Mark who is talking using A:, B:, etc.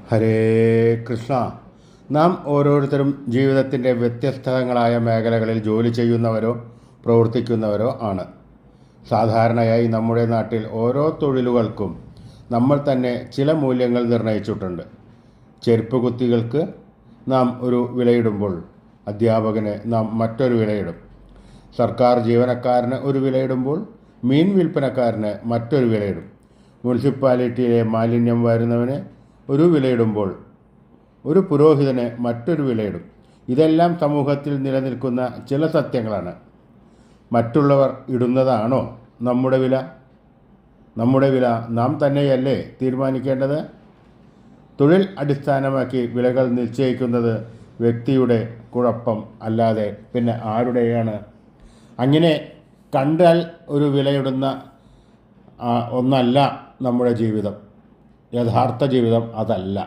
A: ഹരേ കൃഷ്ണ. നാം ഓരോരുത്തരും ജീവിതത്തിൻ്റെ വ്യത്യസ്തങ്ങളായ മേഖലകളിൽ ജോലി ചെയ്യുന്നവരോ പ്രവർത്തിക്കുന്നവരോ ആണ്. സാധാരണയായി നമ്മുടെ നാട്ടിൽ ഓരോ തൊഴിലുകൾക്കും നമ്മൾ തന്നെ ചില മൂല്യങ്ങൾ നിർണയിച്ചിട്ടുണ്ട്. ചെരുപ്പ് കുത്തികൾക്ക് നാം ഒരു വിലയിടുമ്പോൾ അധ്യാപകന് നാം മറ്റൊരു വിലയിടും. സർക്കാർ ജീവനക്കാരന് ഒരു വിലയിടുമ്പോൾ മീൻ വിൽപ്പനക്കാരന് മറ്റൊരു വിലയിടും. മുനിസിപ്പാലിറ്റിയിലെ മാലിന്യം വരുന്നവന് ഒരു വിലയിടുമ്പോൾ ഒരു പുരോഹിതന് മറ്റൊരു വിലയിടും. ഇതെല്ലാം സമൂഹത്തിൽ നിലനിൽക്കുന്ന ചില സത്യങ്ങളാണ്. മറ്റുള്ളവർ ഇടുന്നതാണോ നമ്മുടെ വില? നമ്മുടെ വില നാം തന്നെയല്ലേ തീരുമാനിക്കേണ്ടത്? തൊഴിൽ അടിസ്ഥാനമാക്കി വിലകൾ നിശ്ചയിക്കുന്നത് വ്യക്തിയുടെ കുഴപ്പം അല്ലാതെ പിന്നെ ആരുടെയാണ്? അങ്ങനെ കണ്ടാൽ ഒരു വിലയിടുന്ന ഒന്നല്ല നമ്മുടെ ജീവിതം. യഥാർത്ഥ ജീവിതം അതല്ല.